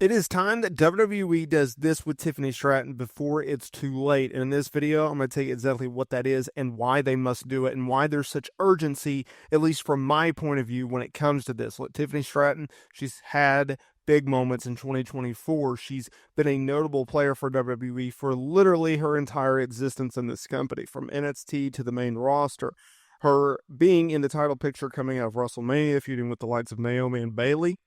It is time that WWE does this with Tiffany Stratton before it's too late. And in this video, I'm going to tell you exactly what that is and why they must do it and why there's such urgency, at least from my point of view, when it comes to this. Look, Tiffany Stratton, she's had big moments in 2024. She's been a notable player for WWE for literally her entire existence in this company, from NXT to the main roster. Her being in the title picture coming out of WrestleMania, feuding with the likes of Naomi and Bayley,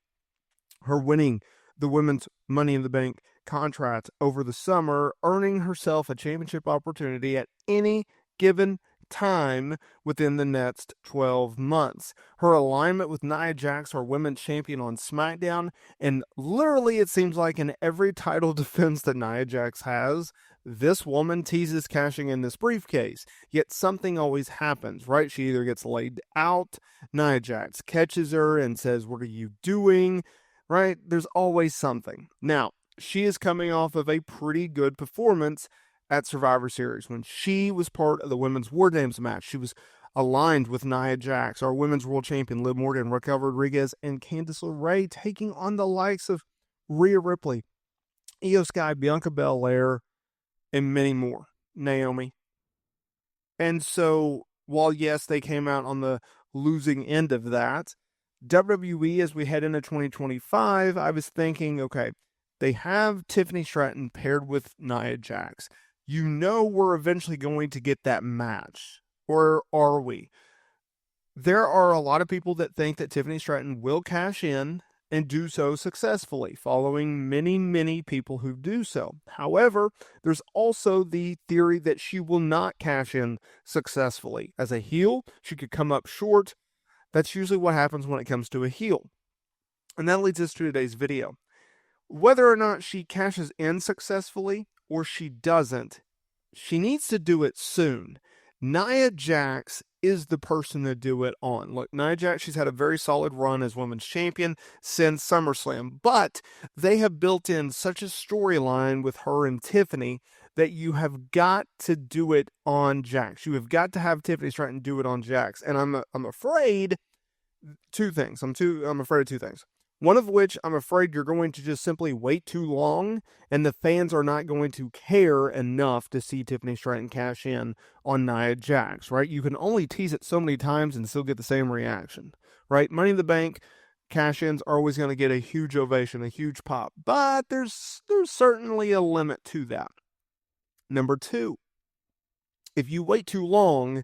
her winning the women's Money in the Bank contract over the summer, earning herself a championship opportunity at any given time within the next 12 months. Her alignment with Nia Jax, our women's champion on SmackDown, and literally it seems like in every title defense that Nia Jax has, this woman teases cashing in this briefcase. Yet something always happens, right? She either gets laid out, Nia Jax catches her and says, "What are you doing?" Right? There's always something. Now, she is coming off of a pretty good performance at Survivor Series when she was part of the Women's War Games match. She was aligned with Nia Jax, our Women's World Champion Liv Morgan, Raquel Rodriguez, and Candice LeRae, taking on the likes of Rhea Ripley, Io Sky, Bianca Belair, and many more. Naomi. And so, while yes, they came out on the losing end of that, WWE, as we head into 2025, I was thinking, okay, they have Tiffany Stratton paired with Nia Jax. You know we're eventually going to get that match. Or are we? There are a lot of people that think that Tiffany Stratton will cash in and do so successfully, following many, many people who do so. However, there's also the theory that she will not cash in successfully. As a heel, she could come up short. That's usually what happens when it comes to a heel. And that leads us to today's video. Whether or not she cashes in successfully or she doesn't, she needs to do it soon. Nia Jax is the person to do it on. Look, Nia Jax, she's had a very solid run as women's champion since SummerSlam, but they have built in such a storyline with her and Tiffany that you have got to do it on Jax. You have got to have Tiffany Stratton do it on Jax. And I'm afraid two things. I'm afraid of two things. One of which I'm afraid you're going to just simply wait too long and the fans are not going to care enough to see Tiffany Stratton cash in on Nia Jax, right? You can only tease it so many times and still get the same reaction, right? Money in the Bank cash-ins are always going to get a huge ovation, a huge pop, but there's certainly a limit to that. Number two, if you wait too long,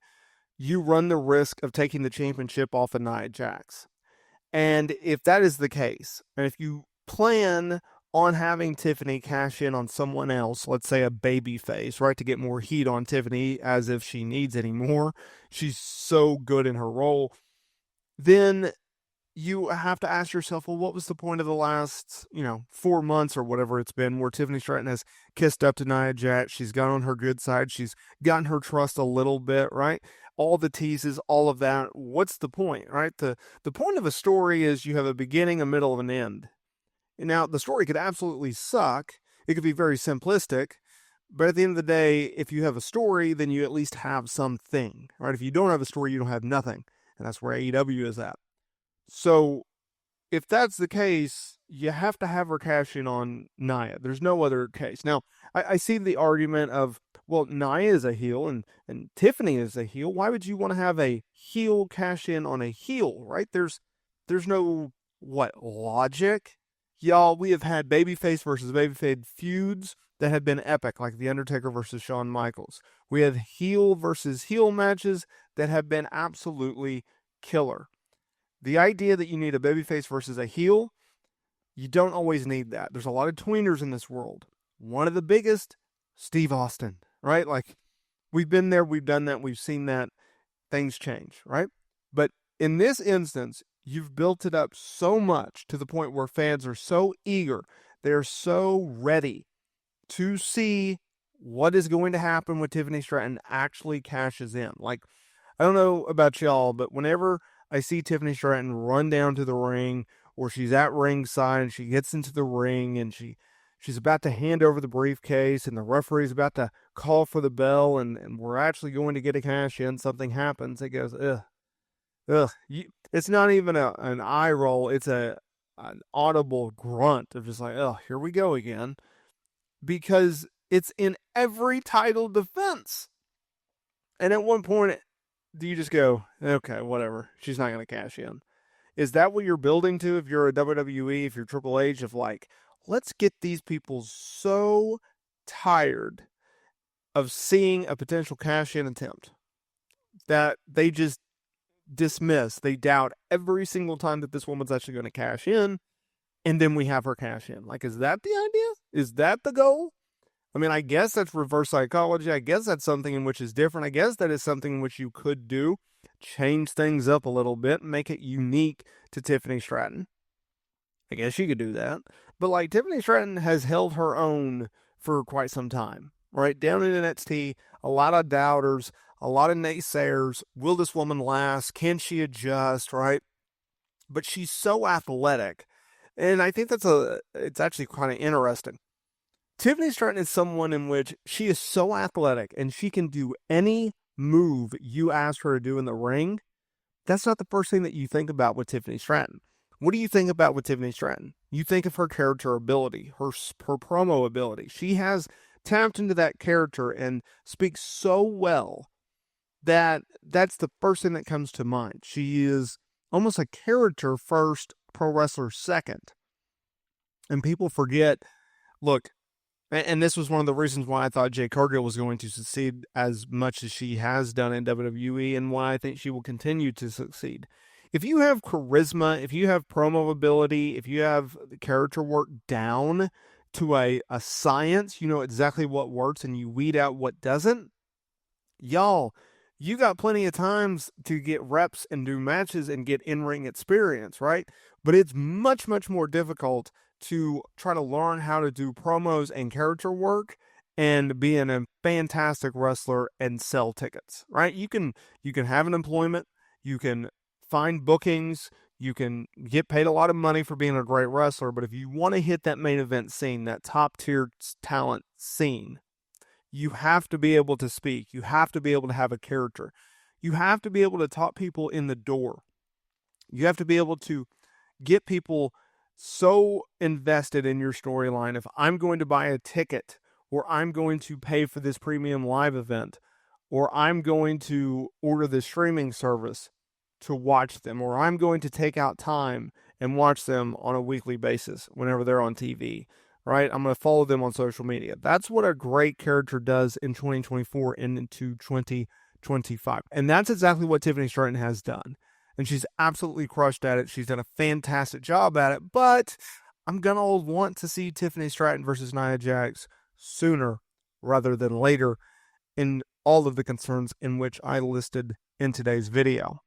you run the risk of taking the championship off of Nia Jax. And if that is the case, and if you plan on having Tiffany cash in on someone else, let's say a babyface, right, to get more heat on Tiffany as if she needs any more, she's so good in her role, then you have to ask yourself, well, what was the point of the last, 4 months or whatever it's been where Tiffany Stratton has kissed up to Nia Jax, she's got on her good side, she's gotten her trust a little bit, right? All the teases, all of that. What's the point, right? The point of a story is you have a beginning, a middle, and an end. Now, the story could absolutely suck. It could be very simplistic. But at the end of the day, if you have a story, then you at least have something, right? If you don't have a story, you don't have nothing. And that's where AEW is at. So if that's the case, you have to have her cash in on Nia. There's no other case. Now, I see the argument of, well, Nia is a heel and Tiffany is a heel. Why would you want to have a heel cash in on a heel, right? There's no, logic? Y'all, we have had babyface versus babyface feuds that have been epic, like The Undertaker versus Shawn Michaels. We have heel versus heel matches that have been absolutely killer. The idea that you need a babyface versus a heel, you don't always need that. There's a lot of tweeners in this world. One of the biggest, Steve Austin, right? Like, we've been there, we've done that, we've seen that. Things change, right? But in this instance, you've built it up so much to the point where fans are so eager, they're so ready to see what is going to happen when Tiffany Stratton actually cashes in. Like, I don't know about y'all, but whenever I see Tiffany Stratton run down to the ring, or she's at ringside and she gets into the ring and she's about to hand over the briefcase and the referee's about to call for the bell and we're actually going to get a cash in, something happens, it goes, ugh. It's not even an eye roll, it's a an audible grunt of just like, oh, here we go again. Because it's in every title defense. And at one point, do you just go, okay, whatever. She's not going to cash in. Is that what you're building to if you're a WWE, if you're Triple H, of like, let's get these people so tired of seeing a potential cash-in attempt that they just dismiss, they doubt every single time that this woman's actually going to cash in, and then we have her cash in. Like, is that the idea? Is that the goal? I mean, I guess that's reverse psychology. I guess that's something in which is different. I guess that is something in which you could do. Change things up a little bit, make it unique to Tiffany Stratton. I guess you could do that. But like, Tiffany Stratton has held her own for quite some time, right? Down in NXT, a lot of doubters, a lot of naysayers. Will this woman last? Can she adjust, right? But she's so athletic. And I think it's actually kind of interesting. Tiffany Stratton is someone in which she is so athletic and she can do any move you ask her to do in the ring. That's not the first thing that you think about with Tiffany Stratton. What do you think about with Tiffany Stratton? You think of her character ability, her promo ability. She has tapped into that character and speaks so well that that's the first thing that comes to mind. She is almost a character first, pro wrestler second. And people forget, look, and this was one of the reasons why I thought Jade Cargill was going to succeed as much as she has done in WWE, and why I think she will continue to succeed. If you have charisma, if you have promo ability, if you have the character work down to a science, you know exactly what works and you weed out what doesn't, y'all, you got plenty of times to get reps and do matches and get in-ring experience, right? But it's much, much more difficult to try to learn how to do promos and character work and be a fantastic wrestler and sell tickets, right? You can have an employment, you can find bookings, you can get paid a lot of money for being a great wrestler, but if you want to hit that main event scene, that top tier talent scene, you have to be able to speak. You have to be able to have a character. You have to be able to talk people in the door. You have to be able to get people so invested in your storyline. If I'm going to buy a ticket, or I'm going to pay for this premium live event, or I'm going to order the streaming service to watch them, or I'm going to take out time and watch them on a weekly basis whenever they're on TV, right? I'm going to follow them on social media. That's what a great character does in 2024 and into 2025. And that's exactly what Tiffany Stratton has done. And she's absolutely crushed at it. She's done a fantastic job at it. But I'm going to want to see Tiffany Stratton versus Nia Jax sooner rather than later, in all of the concerns in which I listed in today's video.